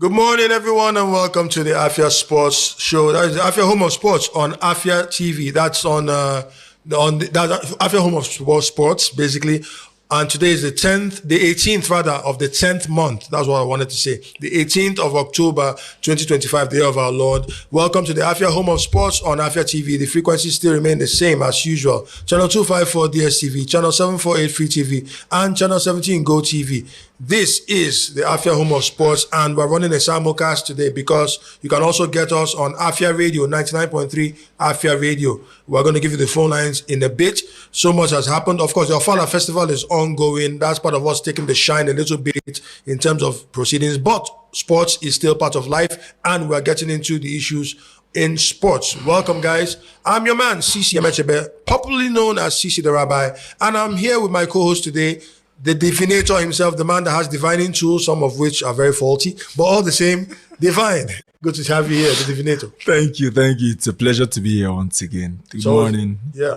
Good morning, everyone, and welcome to the Afia Sports Show. That is the Afia Home of Sports on Afia TV. That's on Afia Home of Sports, basically. And today is the 18th rather, of the 10th month. That's what I wanted to say. The 18th of October, 2025, the year of our Lord. Welcome to the Afia Home of Sports on Afia TV. The frequencies still remain the same as usual. Channel 254 DSTV, Channel 748 Free TV, and Channel 17 Go TV. This is the Afia Home of Sports, and we're running a simulcast today because you can also get us on Afia Radio, 99.3 Afia Radio. We're going to give you the phone lines in a bit. So much has happened. Of course, the Ofala Festival is ongoing. That's part of us taking the shine a little bit in terms of proceedings, but sports is still part of life, and we're getting into the issues in sports. Welcome, guys. I'm your man, Sisi Emechebe, popularly known as Sisi the Rabbi, and I'm here with my co-host today, the divinator himself, the man that has divining tools, some of which are very faulty, but all the same, divine. Good to have you here, the divinator. Thank you. It's a pleasure to be here once again. Good morning. Yeah,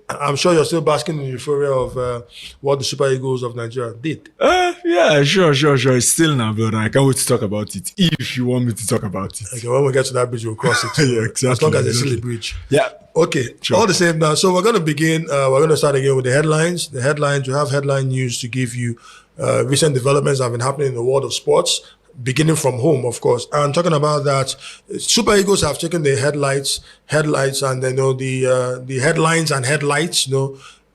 I'm sure you're still basking in the euphoria of what the Super Eagles of Nigeria did. Yeah, sure. It's still now, but I can't wait to talk about it, if you want me to talk about it. Okay, when we get to that bridge, we'll cross it. Yeah, exactly. As long as it's still a bridge. Yeah. Okay, sure. All the same now. So we're going to begin, we're going to start again with the headlines. The headlines, we have headline news to give you recent developments that have been happening in the world of sports, beginning from home, of course. And talking about that, Super Eagles have taken the headlights, and the headlines and headlights,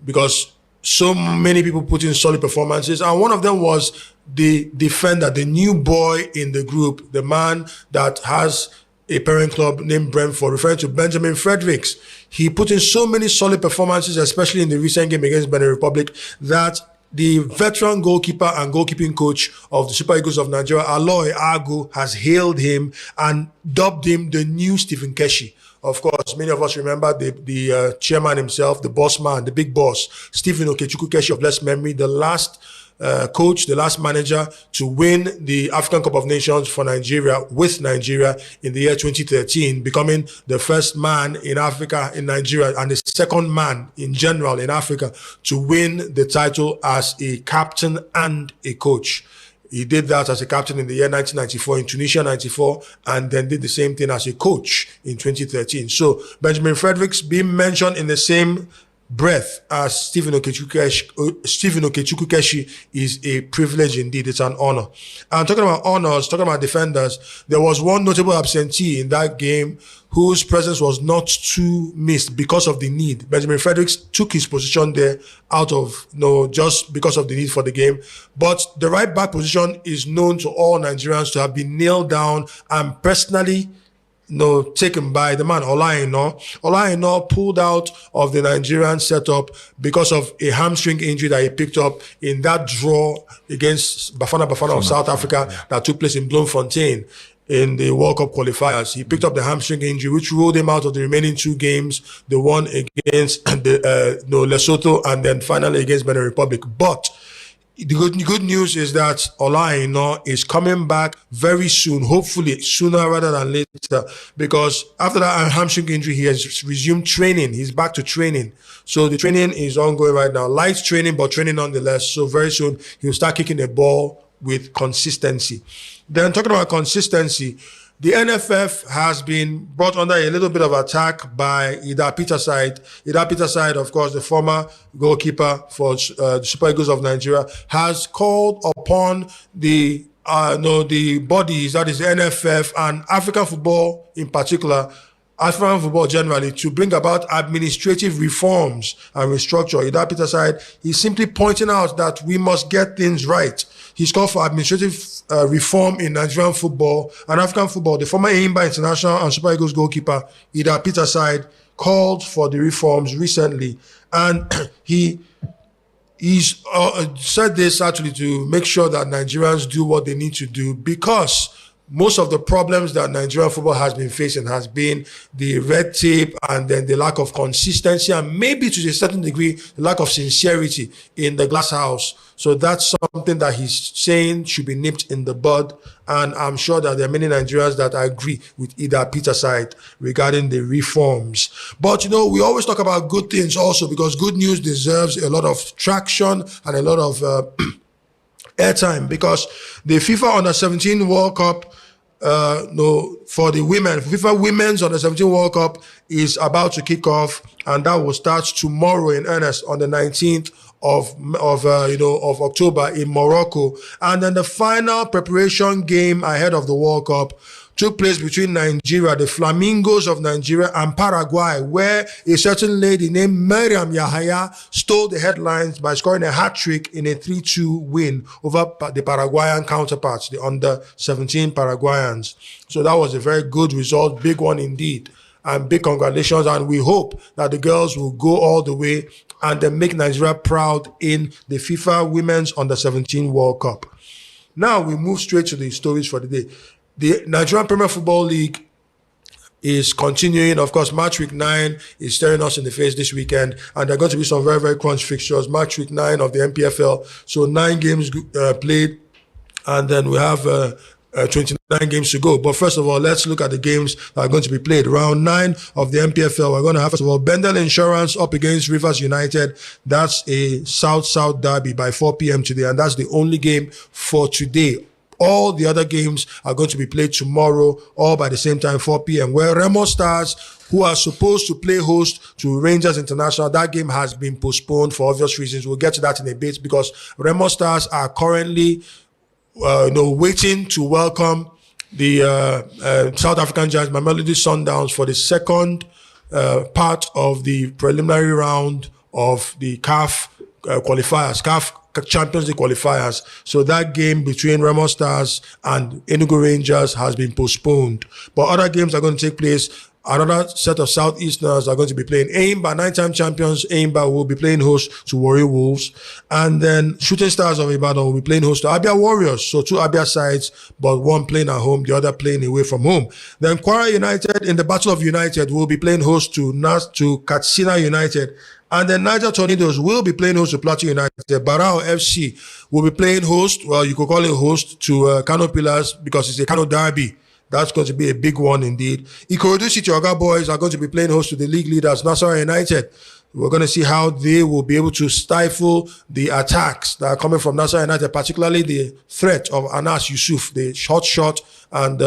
because so many people put in solid performances. And one of them was the defender, the new boy in the group, the man that has a parent club named Brentford, referring to Benjamin Fredericks. He put in so many solid performances, especially in the recent game against Benin Republic, that the veteran goalkeeper and goalkeeping coach of the Super Eagles of Nigeria, Alloy Agu, has hailed him and dubbed him the new Stephen Keshi. Of course, many of us remember the chairman himself, the boss man, the big boss, Stephen Keshi of blessed memory, the last coach, the last manager to win the African Cup of Nations for Nigeria with Nigeria in the year 2013, becoming the first man in Africa, in Nigeria, and the second man in general in Africa to win the title as a captain and a coach. He did that as a captain in the year 1994 in Tunisia 94, and then did the same thing as a coach in 2013. So Benjamin Fredericks being mentioned in the same breath as Stephen Keshi is a privilege indeed. It's an honor. And talking about honors, talking about defenders, there was one notable absentee in that game whose presence was not too missed because of the need. Benjamin Fredericks took his position there out of, just because of the need for the game. But the right back position is known to all Nigerians to have been nailed down and personally taken by the man, Ola Aina. Ola Aina pulled out of the Nigerian setup because of a hamstring injury that he picked up in that draw against Bafana of South Africa that took place in Bloemfontein in the World Cup qualifiers. He picked up the hamstring injury, which ruled him out of the remaining two games, the one against Lesotho and then finally against Benin Republic. But the good news is that Ola Aina is coming back very soon, hopefully sooner rather than later, because after that hamstring injury, he has resumed training. He's back to training. So the training is ongoing right now. Light training, but training nonetheless. So very soon, he'll start kicking the ball with consistency. Then talking about consistency, the NFF has been brought under a little bit of attack by Idah Peterside. Idah Peterside, of course, the former goalkeeper for the Super Eagles of Nigeria, has called upon the bodies, that is the NFF and African football in particular, African football generally, to bring about administrative reforms and restructure. Idah Peterside is simply pointing out that we must get things right. He's called for administrative reform in Nigerian football and African football. The former Eimba International and Super Eagles goalkeeper, Idah Peterside, called for the reforms recently. And he's said this actually to make sure that Nigerians do what they need to do, because most of the problems that Nigerian football has been facing has been the red tape and then the lack of consistency and maybe to a certain degree, the lack of sincerity in the glass house. So that's something that he's saying should be nipped in the bud. And I'm sure that there are many Nigerians that agree with Idah Peterside regarding the reforms. But, we always talk about good things also, because good news deserves a lot of traction and a lot of airtime, because the FIFA Under-17 World Cup no, for the women, FIFA Women's Under 17 World Cup is about to kick off, and that will start tomorrow in earnest on the 19th of October in Morocco. And then the final preparation game ahead of the World Cup took place between Nigeria, the Flamingoes of Nigeria, and Paraguay, where a certain lady named Mariam Yahaya stole the headlines by scoring a hat-trick in a 3-2 win over the Paraguayan counterparts, the under-17 Paraguayans. So that was a very good result, big one indeed, and big congratulations. And we hope that the girls will go all the way and then make Nigeria proud in the FIFA Women's Under-17 World Cup. Now we move straight to the stories for the day. The Nigerian Premier Football League is continuing. Of course, match week 9 is staring us in the face this weekend, and there are going to be some very, very crunch fixtures. Match week 9 of the NPFL, so 9 games played, and then we have 29 games to go. But first of all, let's look at the games that are going to be played. Round 9 of the NPFL, we're going to have, first of all, Bendel Insurance up against Rivers United. That's a South-South derby by 4 p.m. today, and that's the only game for today. All the other games are going to be played tomorrow, all by the same time, 4 p.m. Where Remo Stars, who are supposed to play host to Rangers International, that game has been postponed for obvious reasons. We'll get to that in a bit, because Remo Stars are currently waiting to welcome the South African Giants, Mamelodi Sundowns, for the second part of the preliminary round of the CAF qualifiers, CAF Champions League qualifiers. So that game between Remo Stars and Enugu Rangers has been postponed. But other games are going to take place. Another set of Southeasterners are going to be playing. Aimba, 9-time champions, Aimba will be playing host to Warri Wolves. And then Shooting Stars of Ibadan will be playing host to Abia Warriors. So 2 Abia sides, but one playing at home, the other playing away from home. Then Kwara United in the Battle of United will be playing host to Katsina United. And then Niger Tornadoes will be playing host to Plateau United. Barao FC will be playing host, well, you could call it host, to Kano Pillars, because it's a Kano derby. That's going to be a big one indeed. Ikorodu City Oga Boys are going to be playing host to the league leaders, Nasarawa United. We're going to see how they will be able to stifle the attacks that are coming from Nasarawa United, particularly the threat of Anas Yusuf, the shot and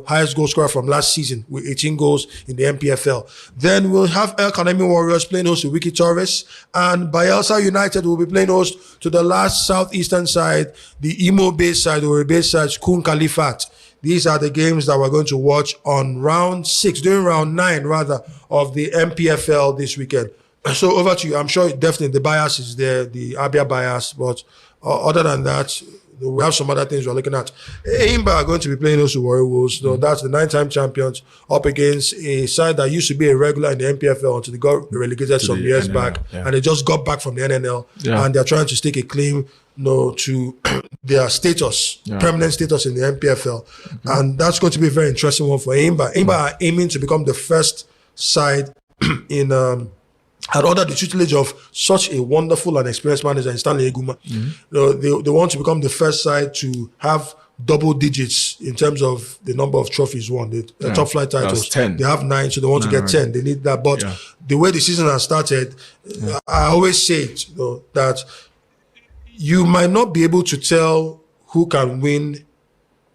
highest goal scorer from last season with 18 goals in the NPFL. Then we'll have El Kanemi Warriors playing host to Wiki Torres, and Bayelsa United will be playing host to the last southeastern side, the Imo Base side, or base side, Kun Khalifat. These are the games that we're going to watch on round 6, during round 9 rather, of the NPFL this weekend. So over to you. I'm sure definitely the bias is there, the Abia bias, but other than that, we have some other things we're looking at. Aimba are going to be playing also Warri Wolves. So that's the 9-time champions up against a side that used to be a regular in the NPFL until they got relegated some years back, and they just got back from the NNL, and they're trying to stake a claim to their status, permanent status in the NPFL. And that's going to be a very interesting one for Aimba. Aimba are aiming to become the first side in under the tutelage of such a wonderful and experienced manager in Stanley Eguma. They want to become the first side to have double digits in terms of the number of trophies won. The top flight titles, 10. They have 9, so they want to get 10. They need that. But the way the season has started, I always say it, that you might not be able to tell who can win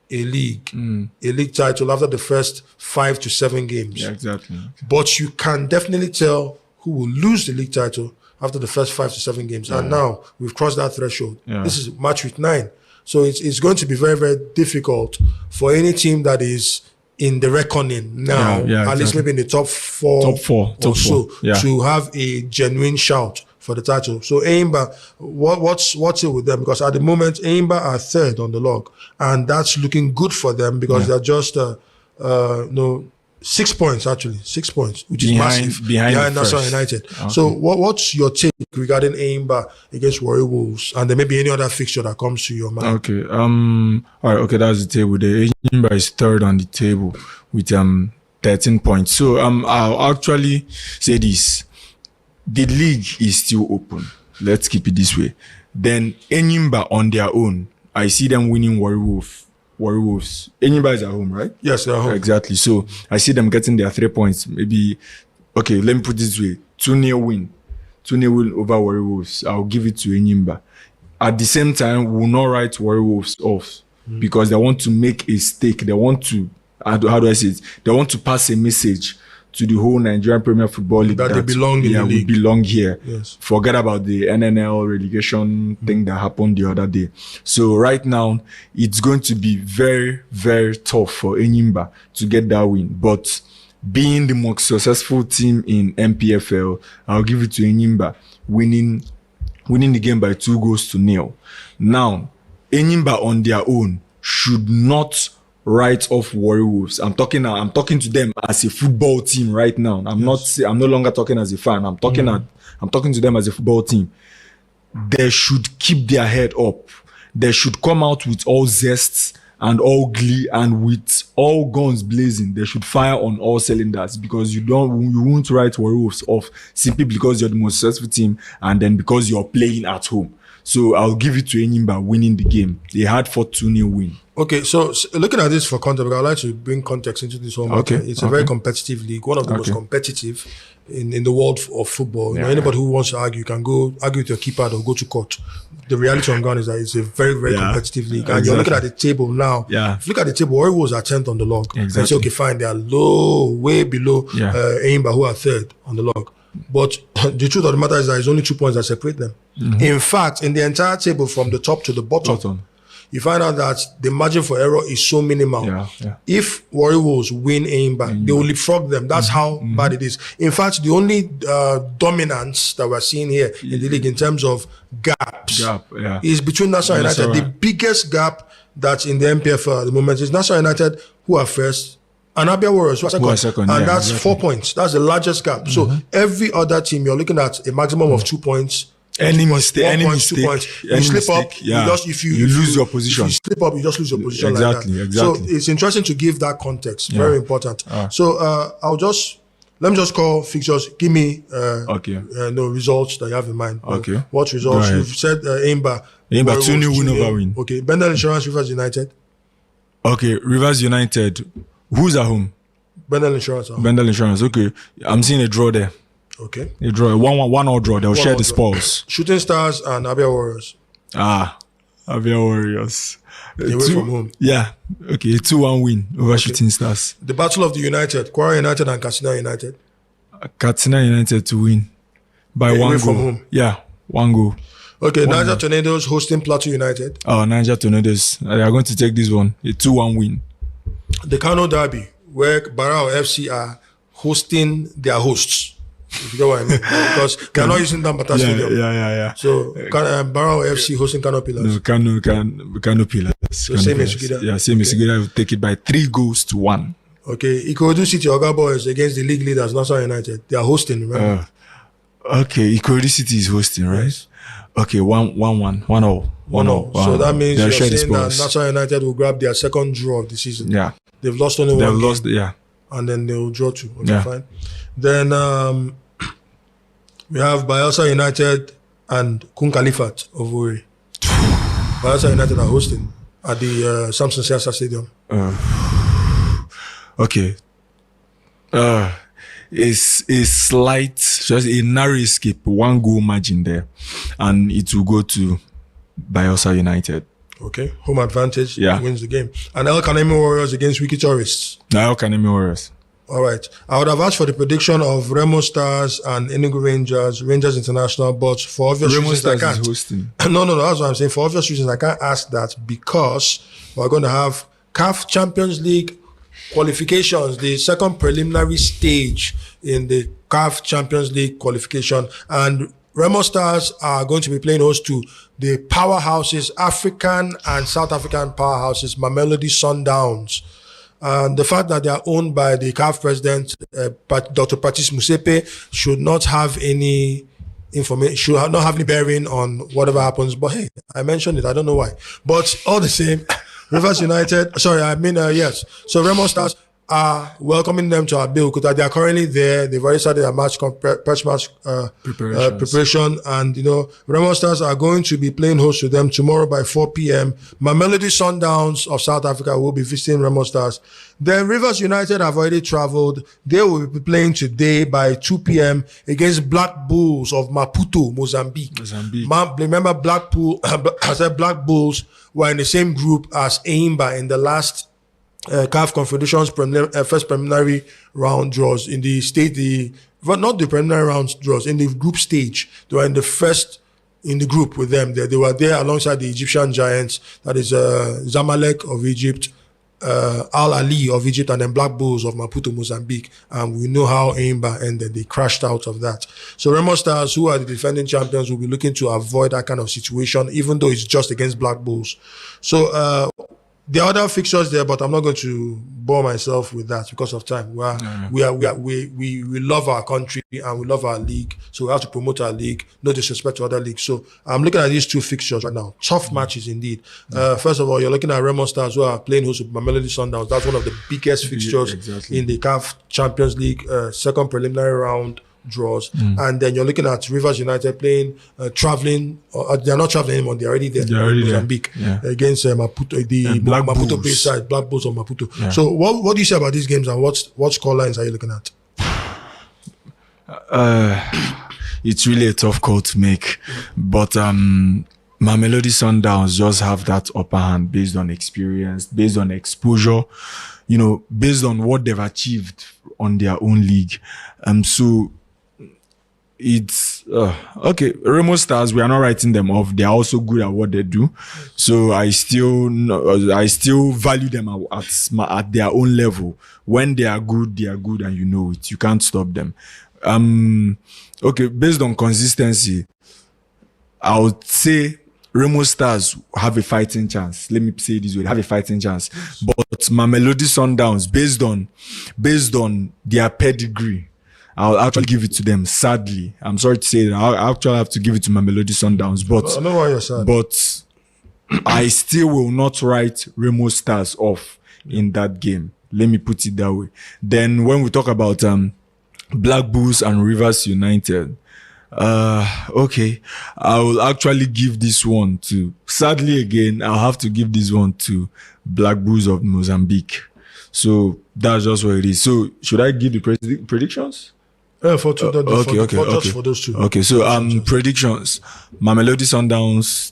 a league title after the first 5 to 7 games. Yeah, exactly. But you can definitely tell who will lose the league title after the first 5 to 7 games. And now we've crossed that threshold. This is match week 9. So it's going to be very, very difficult for any team that is in the reckoning now, at least maybe in the top four to have a genuine shout for the title. So Aimba, what's it with them? Because at the moment, Aimba are 3rd on the log, and that's looking good for them because they're just 6 points, actually. 6 points, which is massive behind Nassau United. Okay. So what's your take regarding Aimba against Warri Wolves, and there may be any other fixture that comes to your mind? Okay. All right. Okay, that's the table. The Aimba is 3rd on the table with 13 points. So I'll actually say this: the league is still open. Let's keep it this way. Then Aimba on their own, I see them winning Warri Wolves. Anybody's at home, right? Yes, they're at home. Exactly. So I see them getting their 3 points. Maybe, okay, let me put it this way. 2-0 win. 2-0 win over Warri Wolves. I'll give it to Enyimba. At the same time, we'll not write Warri Wolves off. because they want to make a stake. They want to, how do I say it? They want to pass a message to the whole Nigerian Premier Football League that they belong in the league. We belong here. Yes. Forget about the NNL relegation thing that happened the other day. So right now, it's going to be very, very tough for Enyimba to get that win. But being the most successful team in NPFL, I'll give it to Enyimba, winning the game by 2-0. Now, Enyimba on their own should not write off Warri Wolves. I'm talking to them as a football team right now. I'm no longer talking as a fan. I'm talking to them as a football team. They should keep their head up. They should come out with all zest and all glee and with all guns blazing. They should fire on all cylinders, because you won't write Warri Wolves off simply because you're the most successful team and then because you're playing at home. So I'll give it to Enyimba winning the game. They had 4-2 win. Okay, so looking at this for context, I'd like to bring context into this whole matter. It's a very competitive league, one of the most competitive in the world of football. You know, anybody who wants to argue can go argue with your keeper or go to court. The reality on ground is that it's a very, very competitive league. And you're looking at the table now. If you look at the table, Warri Wolves are 10th on the log. And say, okay, fine, they are low, way below Enyimba, who are 3rd on the log. But the truth of the matter is that there's only 2 points that separate them. In fact, in the entire table from the top to the bottom, you find out that the margin for error is so minimal. If Warri Wolves win Enyimba, they will leapfrog them. That's how bad it is. In fact, the only dominance that we're seeing here in the league in terms of gaps is between Nassau United. The biggest gap that's in the NPFL at the moment is Nassau United, who are first, and Abia Warriors, who are second. And that's 4 points. That's the largest gap. So every other team, you're looking at a maximum of 2 points. Any mistake, you slip up, you lose your position. If you slip up, you just lose your position. Exactly. So it's interesting to give that context. Very important. So let me just call fixtures. Give me the results that you have in mind. What results? You've said Enyimba 2-0 win over win. Okay. Bendel Insurance, Rivers United. Okay, Rivers United. Who's at home? Bendel Insurance. Bendel Insurance. Okay, I'm seeing a draw there. Okay. A draw, 1-1 draw. They'll share the spoils. Shooting Stars and Abia Warriors. Abia Warriors. Away from home. Yeah. Okay, 2-1 win over Shooting Stars. The Battle of the United, Kwara United and Katsina United. Katsina United to win by 1 goal. From home. Yeah, 1 goal. Okay, Niger Tornadoes hosting Plateau United. Niger Tornadoes. They are going to take this one. A 2-1 win. The Kano Derby, where Barao FC are hosting their hosts. If you know what I mean. Because they're not using Dambata Stadium. Yeah. So Barao FC hosting Kano Pillars. No, Kano Pillars. So same as Sugida. Yeah, same as Sugida will take it by 3-1. Okay, Ikorodu City Oga Boys against the league leaders, Nassau United. They are hosting, remember? Okay, Ikorodu City is hosting, right? Yes. Okay, 1-1. 1-0. So that means you're saying that Nassau United will grab their second draw of the season. Yeah. They've lost only one game. Lost, and then they will draw 2. Okay, fine. Then we have Bayelsa United and Kun Khalifat of Owerri. Bayelsa United are hosting at the Samson Siasa Stadium. Okay. It's a slight, just a narrow escape, 1 goal margin there, and it will go to Bayelsa United. Okay, home advantage wins the game. And El Kanemi Warriors against Wiki Tourists. El Kanemi Warriors. All right. I would have asked for the prediction of Remo Stars and Enugu Rangers International, but for obvious reasons I can't. Is hosting. No, that's what I'm saying. For obvious reasons I can't ask that, because we're going to have CAF Champions League qualifications, the second preliminary stage in the CAF Champions League qualification, and Remo Stars are going to be playing host to the powerhouses, African and South African powerhouses, Mamelodi Sundowns. And the fact that they are owned by the CAF president, Dr. Patrice Musepe, should not have any information, should not have any bearing on whatever happens. But hey, I mentioned it, I don't know why. But all the same, Rivers United, yes. So Remo Stars, are welcoming them to Abeokuta. They are currently there. They've already started a match preparation, and Remo Stars are going to be playing host to them tomorrow by 4 p.m. Mamelodi Sundowns of South Africa will be visiting Remo Stars. Then Rivers United have already traveled. They will be playing today by 2 p.m. against Black Bulls of Maputo, Mozambique. Remember, Black Bulls were in the same group as Eimba in the last CAF Confederations first preliminary round draws in the not the preliminary round draws, in the group stage. They were in the group with them. They were there alongside the Egyptian giants, that is Zamalek of Egypt, Al Ali of Egypt, and then Black Bulls of Maputo, Mozambique. And we know how Eimba ended. They crashed out of that. So Remo Stars, who are the defending champions, will be looking to avoid that kind of situation, even though it's just against Black Bulls. So there are other fixtures there, but I'm not going to bore myself with that because of time. We love our country and we love our league, so we have to promote our league. No disrespect to other leagues. So I'm looking at these two fixtures right now. Tough matches indeed. First of all, you're looking at Remo Stars, who are playing host with Mamelodi Sundowns. That's one of the biggest fixtures in the CAF Champions League second preliminary round draws. And then you're looking at Rivers United playing traveling. They're not traveling anymore. They're already there. They're already Mozambique against Maputo, the Maputo Bayside, Black Bulls of Maputo. So what do you say about these games, and what score lines are you looking at? It's really a tough call to make, but Mamelodi Sundowns just have that upper hand based on experience, based on exposure, based on what they've achieved on their own league. So it's okay. Remo Stars, we are not writing them off. They are also good at what they do. So I still value them at their own level. When they are good, and you know it. You can't stop them. Okay, based on consistency, I would say Remo Stars have a fighting chance. Let me say it this way: have a fighting chance. But Mamelodi Sundowns, based on their pedigree, I'll actually give it to them. Sadly, I'm sorry to say that I'll actually have to give it to Mamelodi Sundowns. But I know why you're sad. But I still will not write Remo Stars off in that game. Let me put it that way. Then when we talk about Black Bulls and Rivers United, okay, I will actually give this one to, sadly again, I'll have to give this one to Black Bulls of Mozambique. So that's just what it is. So should I give the predictions? For those two. Okay, so predictions: Mamelodi Sundowns,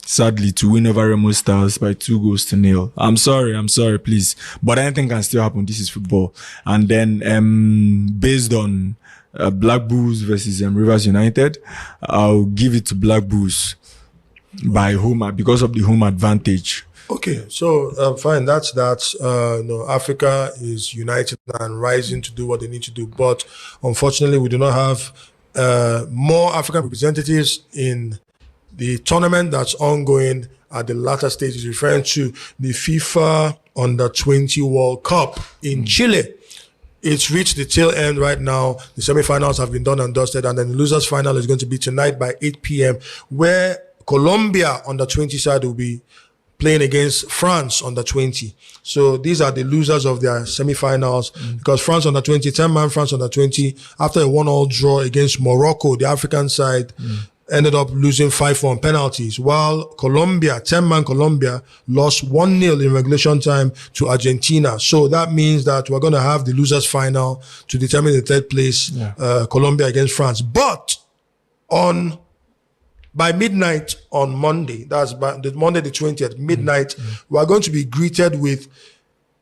sadly, to win over Remo Stars by 2-0. I'm sorry, please, but anything can still happen. This is football. And then based on Black Bulls versus Rivers United, I'll give it to Black Bulls by home because of the home advantage. Okay, so fine. That's that. Africa is united and rising to do what they need to do, but unfortunately, we do not have more African representatives in the tournament that's ongoing at the latter stages, referring to the FIFA Under-20 World Cup in Chile. It's reached the tail end right now. The semifinals have been done and dusted, and then the losers final is going to be tonight by 8 p.m. where Colombia Under-20 side will be playing against France Under-20. So these are the losers of their semifinals, because France Under-20, 10-man France Under-20, after a 1-1 draw against Morocco, the African side, ended up losing 5-1 penalties, while Colombia, 10-man Colombia, lost 1-0 in regulation time to Argentina. So that means that we're going to have the losers final to determine the third place, Colombia against France. But by midnight on Monday, that's by Monday the 20th, midnight, we are going to be greeted with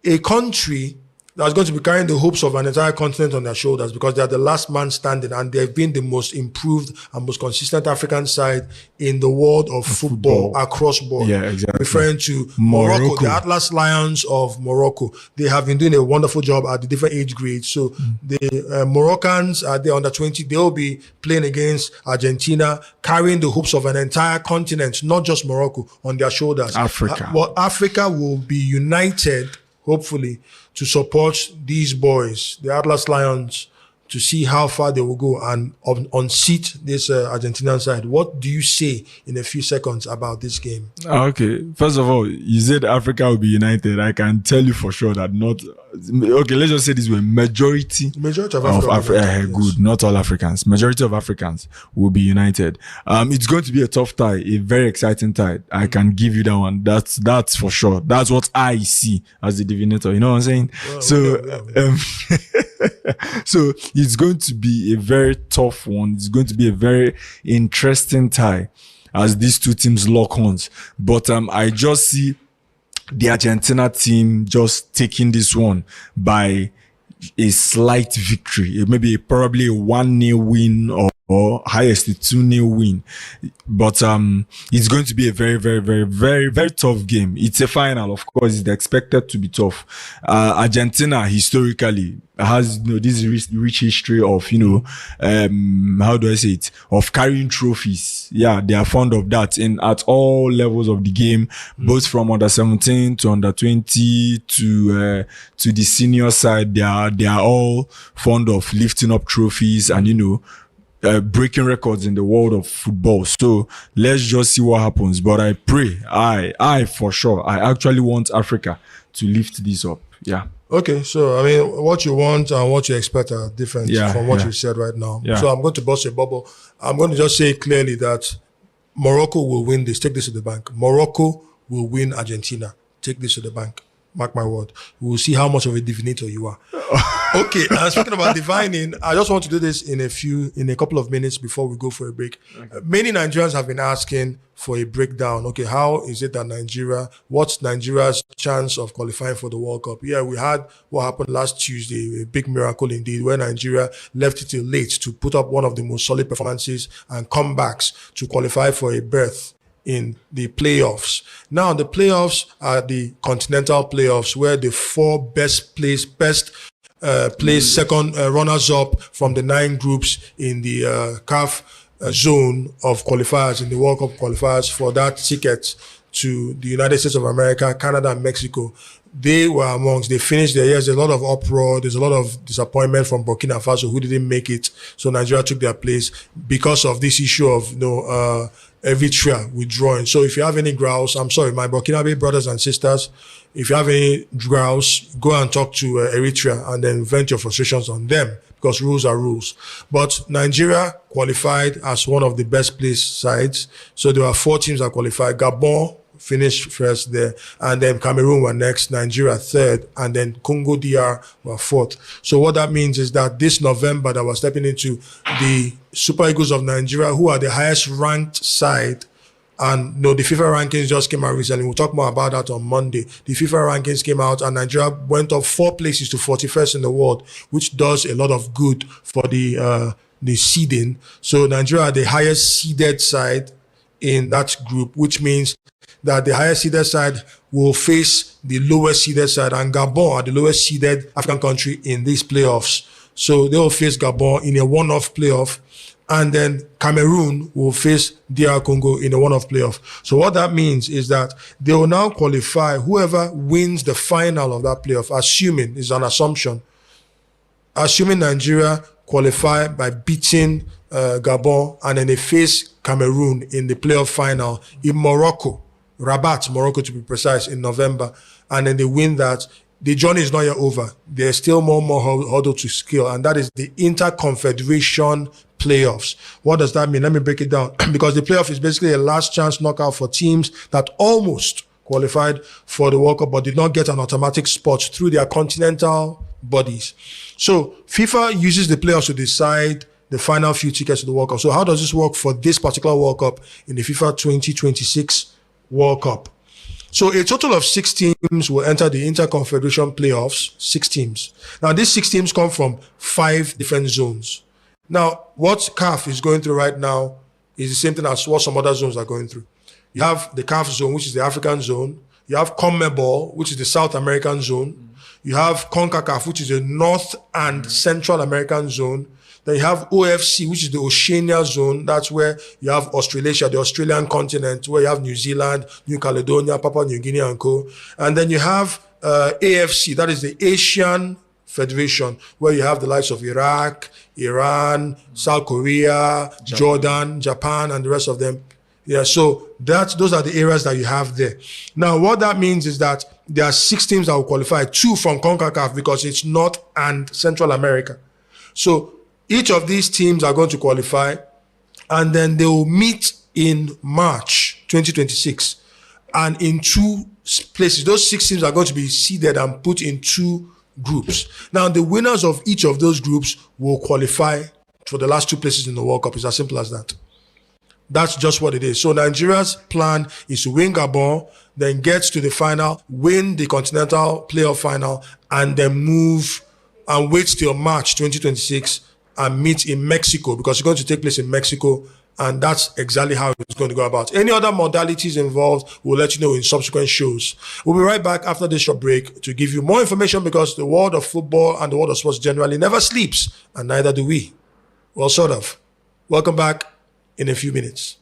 a country that's going to be carrying the hopes of an entire continent on their shoulders, because they are the last man standing, and they've been the most improved and most consistent African side in the world of football across board. Yeah, exactly. Referring to Morocco, the Atlas Lions of Morocco. They have been doing a wonderful job at the different age grades. So the Moroccans are there Under-20. They'll be playing against Argentina, carrying the hopes of an entire continent, not just Morocco, on their shoulders. Africa. Africa will be united, hopefully, to support these boys, the Atlas Lions, to see how far they will go and unseat this Argentinian side. What do you say in a few seconds about this game? Okay, first of all, you said Africa will be united. I can tell you for sure that not. Okay, let's just say this way: majority of Africa, yes. good, not all Africans. Majority of Africans will be united. It's going to be a tough tie, a very exciting tie. I can give you that one. That's for sure. That's what I see as the divinator. You know what I'm saying? Well, so it's going to be a very tough one. It's going to be a very interesting tie as these two teams lock horns. But I just see the Argentina team just taking this one by a slight victory. Maybe probably a 1-0 win or highest a 2-0 win. But it's going to be a very, very, very, very, very tough game. It's a final, of course. It's expected to be tough. Argentina historically has this rich history of how do I say it, of carrying trophies. Yeah, they are fond of that at all levels of the game, both from under 17 to under 20 to the senior side. They are all fond of lifting up trophies and breaking records in the world of football. So let's just see what happens. But I pray, I for sure, I actually want Africa to lift this up. Yeah. Okay, so I mean, what you want and what you expect are different from what you said right now. Yeah. So I'm going to bust a bubble. I'm going to just say clearly that Morocco will win this. Take this to the bank. Morocco will win Argentina. Take this to the bank. Mark my word. We will see how much of a divinator you are. Okay, and speaking about divining, I just want to do this in a couple of minutes before we go for a break. Okay. Many Nigerians have been asking for a breakdown. Okay, how is it that what's Nigeria's chance of qualifying for the World Cup? Yeah, we had what happened last Tuesday, a big miracle indeed, where Nigeria left it till late to put up one of the most solid performances and comebacks to qualify for a berth in the playoffs. Now, the playoffs are the continental playoffs where the four best placed second runners-up from the 9 groups in the CAF zone of qualifiers, in the World Cup qualifiers for that ticket to the United States of America, Canada, and Mexico. They were amongst, they finished their years. There's a lot of uproar. There's a lot of disappointment from Burkina Faso who didn't make it. So Nigeria took their place because of this issue of, Eritrea withdrawing. So if you have any grouse, I'm sorry, my Burkinabe brothers and sisters, if you have any grouse, go and talk to Eritrea and then vent your frustrations on them because rules are rules. But Nigeria qualified as one of the best placed sides. So there were 4 teams that qualified. Gabon finished first there, and then Cameroon were next, Nigeria third, and then Congo DR were 4th. So what that means is that this November that we're stepping into, the Super Eagles of Nigeria, who are the highest ranked side, and the FIFA rankings just came out recently. We'll talk more about that on Monday. The FIFA rankings came out and Nigeria went up 4 places to 41st in the world, which does a lot of good for the seeding. So Nigeria are the highest seeded side in that group, which means that the highest seeded side will face the lowest seeded side, and Gabon are the lowest seeded African country in these playoffs. So they will face Gabon in a one-off playoff, and then Cameroon will face DR Congo in a one-off playoff. So what that means is that they will now qualify whoever wins the final of that playoff, assuming, is an assumption, assuming Nigeria qualify by beating Gabon, and then they face Cameroon in the playoff final in Morocco, Rabat, Morocco to be precise, in November, and then they win that. The journey is not yet over. There's still more hurdle to scale, and that is the Interconfederation playoffs. What does that mean? Let me break it down. Because the playoff is basically a last chance knockout for teams that almost qualified for the World Cup but did not get an automatic spot through their continental bodies. So FIFA uses the playoffs to decide the final few tickets to the World Cup. So how does this work for this particular World Cup in the FIFA 2026 World Cup? So a total of 6 teams will enter the Interconfederation playoffs, 6 teams. Now, these 6 teams come from 5 different zones. Now, what CAF is going through right now is the same thing as what some other zones are going through. You have the CAF zone, which is the African zone. You have CONMEBOL, which is the South American zone. You have CONCACAF, which is the North and Central American zone. Then you have OFC, which is the Oceania zone. That's where you have Australasia, the Australian continent, where you have New Zealand, New Caledonia, Papua New Guinea, and co. And then you have AFC, that is the Asian federation, where you have the likes of Iraq, Iran, South Korea, Jordan, Japan, and the rest of them. Yeah, so those are the areas that you have there. Now, what that means is that there are 6 teams that will qualify, 2 from CONCACAF because it's North and Central America. So each of these teams are going to qualify, and then they will meet in March 2026. And in 2 places, those 6 teams are going to be seeded and put in 2 groups. Now, the winners of each of those groups will qualify for the last 2 places in the World Cup. It's as simple as that. That's just what it is. So Nigeria's plan is to win Gabon, then get to the final, win the continental playoff final, and then move and wait till March 2026 and meet in Mexico, because it's going to take place in Mexico. And that's exactly how it's going to go about. Any other modalities involved, we'll let you know in subsequent shows. We'll be right back after this short break to give you more information, because the world of football and the world of sports generally never sleeps, and neither do we. Well, sort of. Welcome back in a few minutes.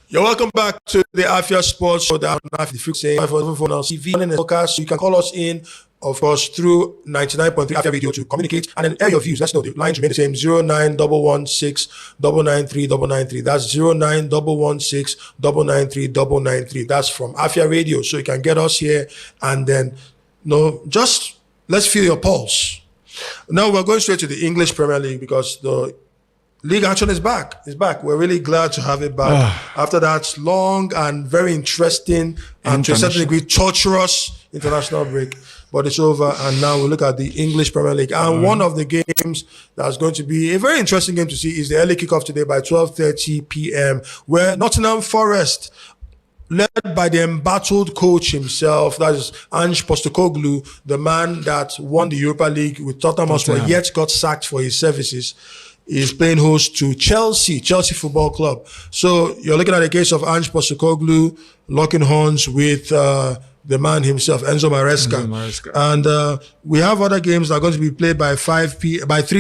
You're welcome back to the Afia Sports Show. That Afia TV and podcast. You can call us in, of course, through 99.3 Afia Radio to communicate and then air your views. Let's know the lines remain the same: 09116 993 993. That's 09116 993 993. That's from Afia Radio. So you can get us here, and then just let's feel your pulse. Now we're going straight to the English Premier League, because the league action is back. It's back. We're really glad to have it back after that long and very interesting and to a certain degree torturous international break. But it's over, and now we look at the English Premier League. And one of the games that's going to be a very interesting game to see is the early kickoff today by 12:30 p.m. where Nottingham Forest, led by the embattled coach himself, that is Ange Postecoglou, the man that won the Europa League with Tottenham Hotspur, yet got sacked for his services, is playing host to Chelsea Football Club. So you're looking at a case of Ange Postecoglou locking horns with the man himself, Enzo Maresca. And we have other games that are going to be played by 3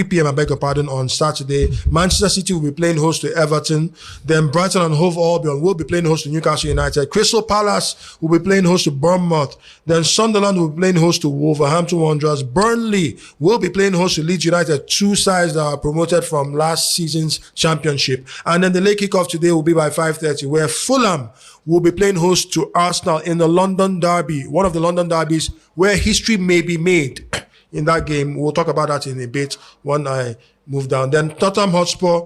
p.m. I beg your pardon, on Saturday. Manchester City will be playing host to Everton. Then Brighton and Hove Albion will be playing host to Newcastle United. Crystal Palace will be playing host to Bournemouth. Then Sunderland will be playing host to Wolverhampton Wanderers. Burnley will be playing host to Leeds United, 2 sides that are promoted from last season's championship. And then the late kickoff today will be by 5:30, where Fulham will be playing host to Arsenal in the London Derby, one of the London derbies where history may be made in that game. We'll talk about that in a bit when I move down. Then Tottenham Hotspur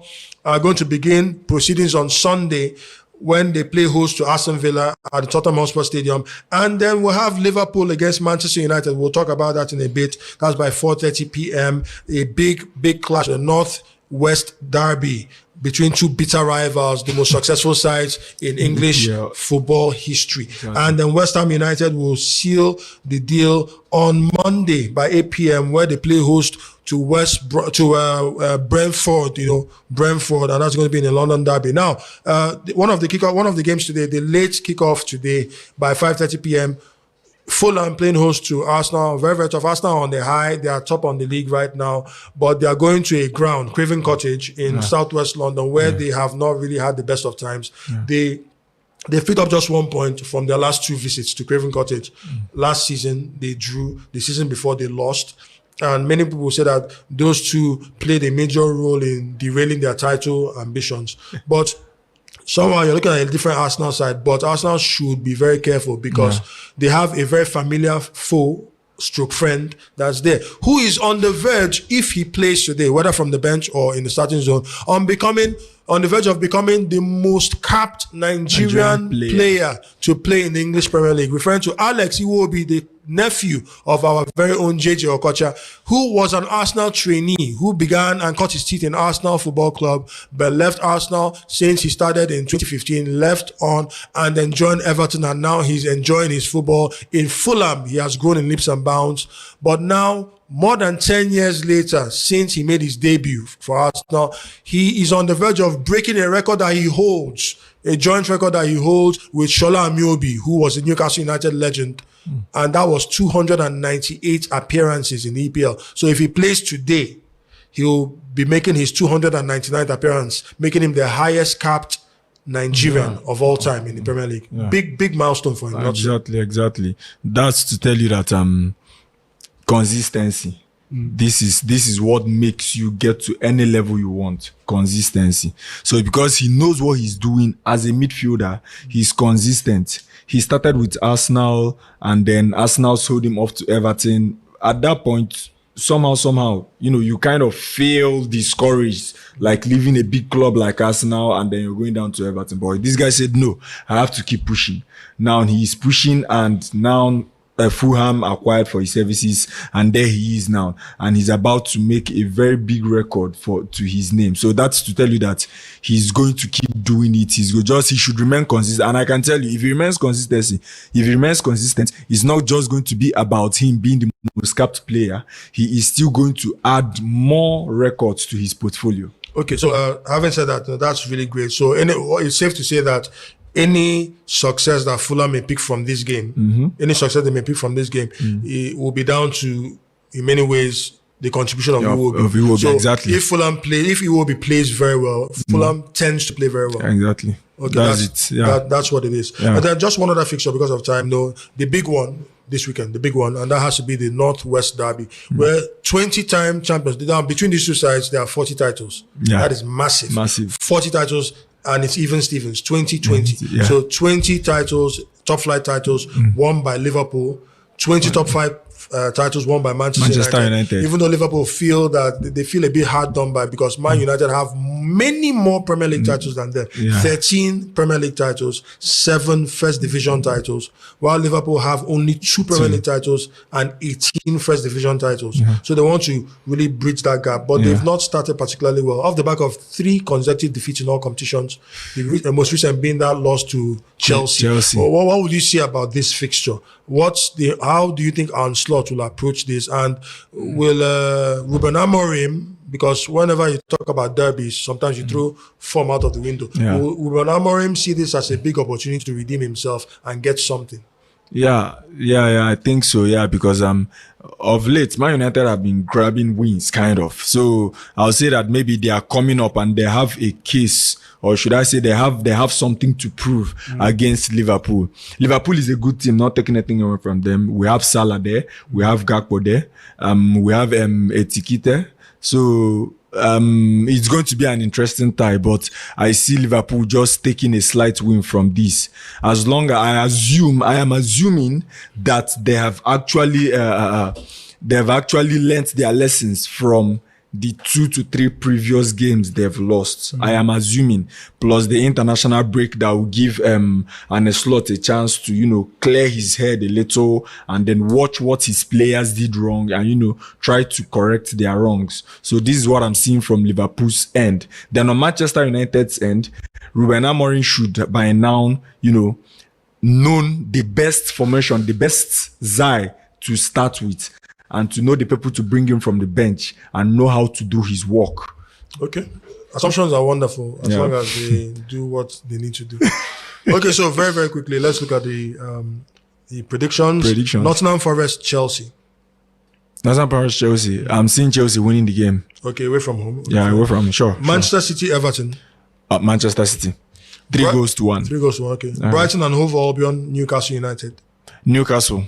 are going to begin proceedings on Sunday when they play host to Aston Villa at the Tottenham Hotspur Stadium. And then we'll have Liverpool against Manchester United. We'll talk about that in a bit. That's by 4:30 p.m. A big clash, a North-West derby between 2 bitter rivals, the most successful sides in English football history. Exactly. And then West Ham United will seal the deal on Monday by 8 p.m. where they play host to Brentford, Brentford, and that's going to be in the London Derby. Now, one of the games today, the late kickoff today by 5:30 p.m. Fulham playing host to Arsenal, very, very tough. Arsenal on the high. They are top on the league right now, but they are going to a ground, Craven Cottage in southwest London, where they have not really had the best of times. They picked up just 1 point from their last 2 visits to Craven Cottage. Last season, they drew. The season before, they lost. And many people say that those 2 played a major role in derailing their title ambitions. But somehow you're looking at a different Arsenal side, but Arsenal should be very careful because they have a very familiar foe stroke friend that's there, who is on the verge, if he plays today, whether from the bench or in the starting zone, on the verge of becoming the most capped Nigerian player to play in the English Premier League. Referring to Alex, he will be the nephew of our very own JJ Okocha, who was an Arsenal trainee, who began and cut his teeth in Arsenal Football Club, but left Arsenal since he started in 2015, left on and then joined Everton, and now he's enjoying his football in Fulham. He has grown in leaps and bounds, but now, more than 10 years later, since he made his debut for Arsenal, he is on the verge of breaking a record that he holds, a joint record that he holds with Shola Amiobi, who was a Newcastle United legend. And that was 298 appearances in EPL. So if he plays today, he'll be making his 299th appearance, making him the highest capped Nigerian of all time in the Premier League. Yeah. Big milestone for him. Exactly. That's to tell you that consistency. This is what makes you get to any level you want. Consistency. So because he knows what he's doing as a midfielder, he's consistent. He started with Arsenal, and then Arsenal sold him off to Everton. At that point, somehow, you kind of feel discouraged, like leaving a big club like Arsenal and then you're going down to Everton. But this guy said, no, I have to keep pushing. Now he's pushing, and now Fulham acquired for his services, and there he is now, and he's about to make a very big record to his name. So that's to tell you that he's going to keep doing it. He should remain consistent. And I can tell you, if he remains consistent, it's not just going to be about him being the most capped player. He is still going to add more records to his portfolio. Okay, so having said that, that's really great. So it's safe to say that any success that Fulham may pick from this game, it will be down to, in many ways, the contribution of Iwobi. So exactly. If Iwobi plays very well, Fulham tends to play very well. Exactly. Okay, that's it. Yeah. That's what it is. Yeah. And then just one other fixture because of time. The big one this weekend, and that has to be the Northwest Derby, where 20-time champions. Between these two sides, there are 40 titles. Yeah. That is massive. 40 titles. And it's even Stevens, 2020. Yeah. So 20 titles, top flight titles, won by Liverpool, 20 top 5 titles won by Manchester United. Even though Liverpool feel that they feel a bit hard done by, because Man United have many more Premier League titles than them. Yeah. 13 Premier League titles, 7 First Division titles, while Liverpool have only 2 Premier League titles and 18 First Division titles. Yeah. So they want to really bridge that gap, but they've not started particularly well. Off the back of 3 consecutive defeats in all competitions, the most recent being that loss to Chelsea. What would you say about this fixture? How do you think Onslaught will approach this? And will Ruben Amorim, because whenever you talk about derbies, sometimes you throw form out of the window. Yeah. Will Ruben Amorim see this as a big opportunity to redeem himself and get something? Yeah, I think so. Yeah, because of late, Man United have been grabbing wins, kind of. So I'll say that maybe they are coming up and they have a case, or should I say they have something to prove against Liverpool. Liverpool is a good team, not taking anything away from them. We have Salah there, we have Gakpo there, we have Etikite. So it's going to be an interesting tie, but I see Liverpool just taking a slight win from this. As long as I am assuming that they have actually learnt their lessons from the 2 to 3 previous games they've lost. I am assuming, plus the international break that will give an Slot a chance to, clear his head a little and then watch what his players did wrong and, try to correct their wrongs. So this is what I'm seeing from Liverpool's end. Then on Manchester United's end, Ruben Amorim should by now, known the best formation, the best Zai to start with, and to know the people to bring him from the bench and know how to do his work. Okay. Assumptions are wonderful as long as they do what they need to do. Okay, so very, very quickly, let's look at the predictions. Nottingham Forest, Chelsea. Nottingham Forest, Chelsea. I'm seeing Chelsea winning the game. Okay, away from home. Away from home, sure. Manchester City, Everton. Manchester City. 3 goals to 1. 3 goals to 1, okay. Brighton and Hove Albion, Newcastle United. Newcastle.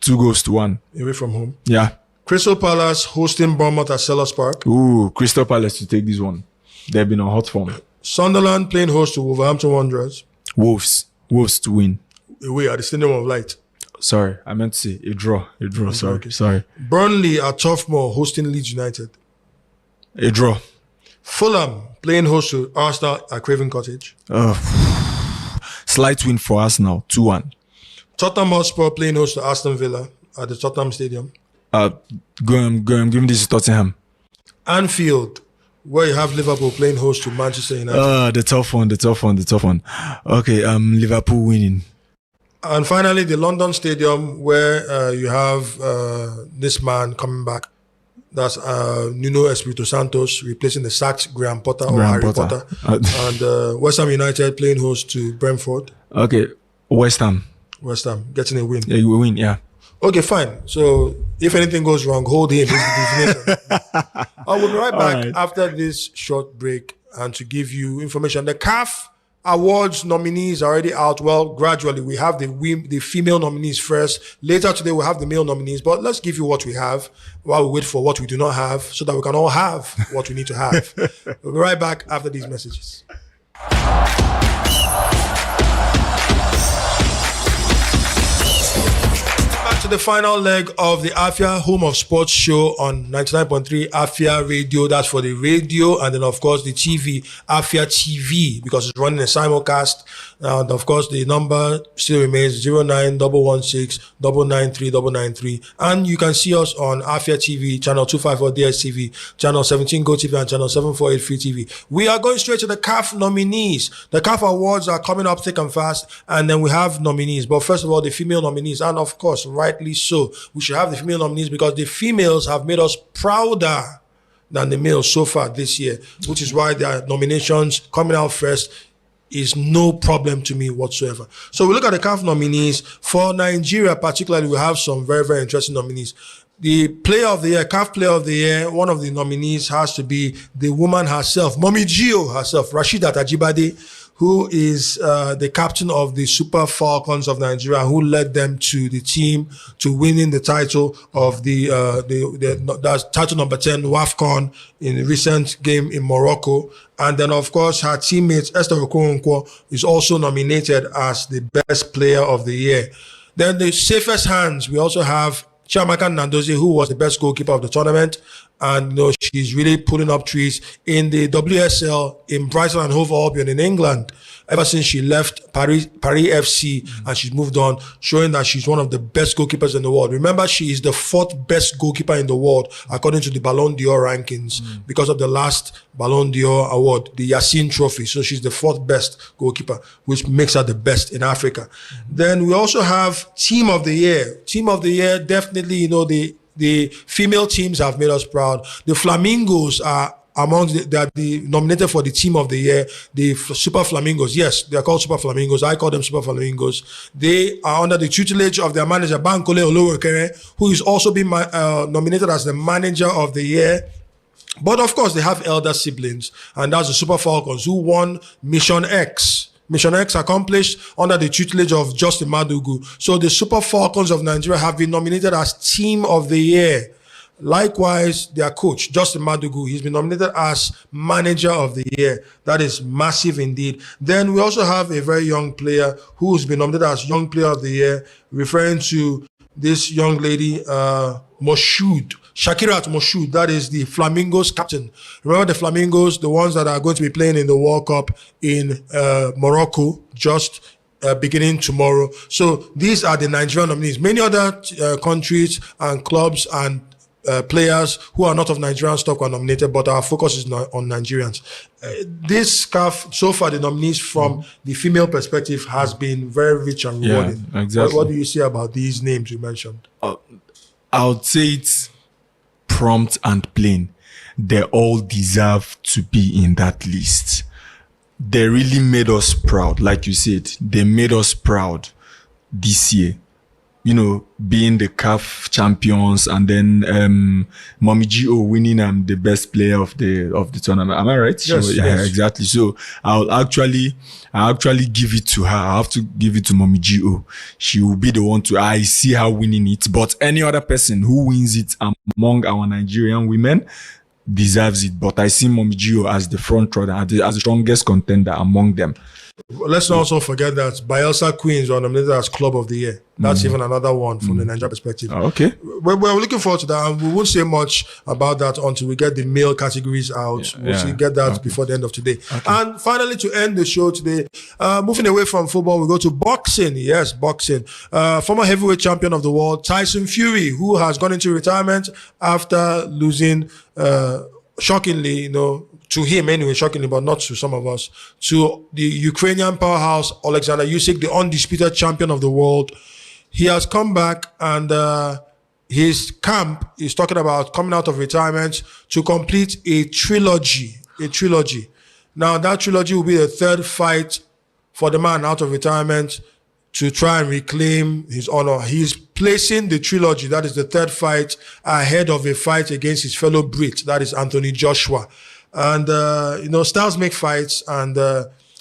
2 goals to 1. Away from home. Yeah. Crystal Palace hosting Bournemouth at Selhurst Park. Ooh, Crystal Palace to take this one. They've been on hot form. Sunderland playing host to Wolverhampton Wanderers. Wolves to win. Away at the Stadium of Light. Sorry, I meant to say a draw. Sorry, okay. Sorry. Burnley at Turf Moor hosting Leeds United. A draw. Fulham playing host to Arsenal at Craven Cottage. Slight win for Arsenal, 2-1. Tottenham Hotspur playing host to Aston Villa at the Tottenham Stadium. Give me this to Tottenham. Anfield, where you have Liverpool playing host to Manchester United. The tough one. Okay, Liverpool winning. And finally, the London Stadium, where you have this man coming back. That's Nuno Espirito Santos replacing the sacked Graham Potter or Harry Potter. And West Ham United playing host to Brentford. Okay, West Ham getting a win. Yeah, you will win, yeah. Okay, fine. So if anything goes wrong, hold him. I will be right back after this short break and to give you information. The CAF awards nominees are already out. Well, gradually we have the female nominees first. Later today we'll have the male nominees. But let's give you what we have while we wait for what we do not have, so that we can all have what we need to have. We'll be right back after these messages. To the final leg of the Afia Home of Sports show on 99.3 Afia Radio. That's for the radio, and then of course the TV, Afia TV, because it's running a simulcast. And of course the number still remains 09116 993 993, and you can see us on Afia TV, channel 254 DSTV, channel 17 Go TV, and channel 748 Free TV. We are going straight to the CAF nominees. The CAF awards are coming up thick and fast, and then we have nominees. But first of all, the female nominees, and of course, rightly so, we should have the female nominees, because the females have made us prouder than the males so far this year, which is why their nominations coming out first is no problem to me whatsoever. So we look at the CAF nominees. For Nigeria particularly, we have some very, very interesting nominees. The player of the year, CAF player of the year, one of the nominees has to be the woman herself, Mommy Gio herself, Rasheedat Ajibade, who is the captain of the Super Falcons of Nigeria, who led them to the team to winning the title of that's title number 10 WAFCON in the recent game in Morocco. And then, of course, her teammate Esther Okonkwo is also nominated as the best player of the year. Then the safest hands, we also have Chiamaka Nnadozie, who was the best goalkeeper of the tournament. And she's really pulling up trees in the WSL in Brighton and Hove Albion in England ever since she left Paris FC, and she's moved on, showing that she's one of the best goalkeepers in the world. Remember, she is the 4th best goalkeeper in the world according to the Ballon d'Or rankings because of the last Ballon d'Or award, the Yassine Trophy. So she's the 4th best goalkeeper, which makes her the best in Africa. Then we also have Team of the Year. Team of the Year, definitely, the female teams have made us proud. The Flamingoes are the nominated for the Team of the Year. The Super Flamingos, yes, they are called Super Flamingos. I call them Super Flamingos. They are under the tutelage of their manager, Bankole Olowokere, who is also being nominated as the Manager of the Year. But of course, they have elder siblings, and that's the Super Falcons, who won Mission X. Mission X accomplished under the tutelage of Justin Madugu. So the Super Falcons of Nigeria have been nominated as Team of the Year. Likewise, their coach, Justin Madugu, he's been nominated as Manager of the Year. That is massive indeed. Then we also have a very young player who's been nominated as Young Player of the Year, referring to this young lady, Moshood. Shakirat Moshood, that is the Flamingos captain. Remember the Flamingos, the ones that are going to be playing in the World Cup in Morocco, just beginning tomorrow. So these are the Nigerian nominees. Many other countries and clubs and players who are not of Nigerian stock are nominated, but our focus is on Nigerians. This CAF, so far, the nominees from the female perspective has been very rich and rewarding. Yeah, exactly. What do you say about these names you mentioned? I would say it's prompt and plain. They all deserve to be in that list. They really made us proud. Like you said, they made us proud this year. Being the CAF champions, and then Mommy Gio winning the best player of the tournament. Am I right? Yes, yes. Exactly. So I'll actually give it to her. I have to give it to Mommy Gio. She will be the one I see her winning it. But any other person who wins it among our Nigerian women deserves it. But I see Mommy Gio as the front runner, as the strongest contender among them. Let's not also forget that Bielsa Queens are nominated as Club of the Year. That's even another one from the Nigeria perspective. Oh, okay. We're looking forward to that, and we won't say much about that until we get the male categories out. We'll get that before the end of today. Okay. And finally, to end the show today, moving away from football, we go to boxing. Yes, boxing. Former heavyweight champion of the world, Tyson Fury, who has gone into retirement after losing, shockingly, to him anyway, shockingly, but not to some of us, to the Ukrainian powerhouse, Alexander Usyk, the undisputed champion of the world. He has come back, and his camp is talking about coming out of retirement to complete a trilogy. Now, that trilogy will be the 3rd fight for the man out of retirement to try and reclaim his honor. He's placing the trilogy, that is the 3rd fight, ahead of a fight against his fellow Brit, that is Anthony Joshua. And, styles make fights, and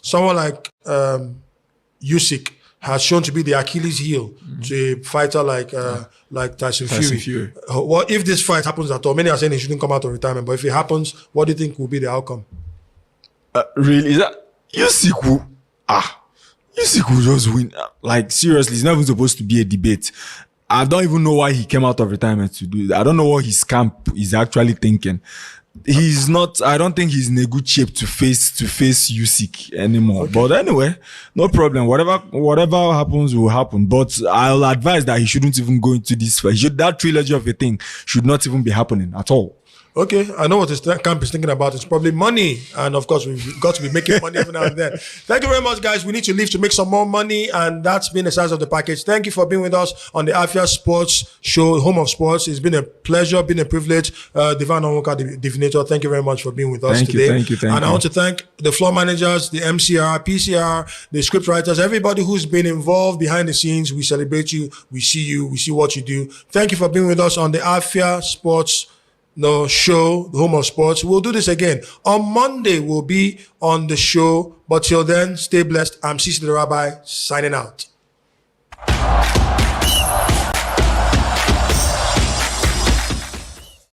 someone like Usyk has shown to be the Achilles heel to a fighter like Tyson Fury. What if this fight happens at all? Many are saying he shouldn't come out of retirement, but if it happens, what do you think will be the outcome? Really? Is that Usyk will just win. Like, seriously, it's not even supposed to be a debate. I don't even know why he came out of retirement to do it. I don't know what his camp is actually thinking. He's not, I don't think he's in a good shape to face Usyk anymore. Okay. But anyway, no problem. Whatever happens will happen. But I'll advise that he shouldn't even go into this fight. That trilogy of a thing should not even be happening at all. Okay, I know what his camp is thinking about. It's probably money. And of course, we've got to be making money every now and then. Thank you very much, guys. We need to leave to make some more money. And that's been the size of the package. Thank you for being with us on the Afia Sports Show, Home of Sports. It's been a pleasure, been a privilege. Divine Onwuka, the Divinator, thank you very much for being with us today. Thank you. And I want to thank the floor managers, the MCR, PCR, the script writers, everybody who's been involved behind the scenes. We celebrate you. We see what you do. Thank you for being with us on the Afia Sports show, the Home of Sports. We'll do this again. On Monday, we'll be on the show. But till then, stay blessed. I'm Sisi the Rabbi, signing out.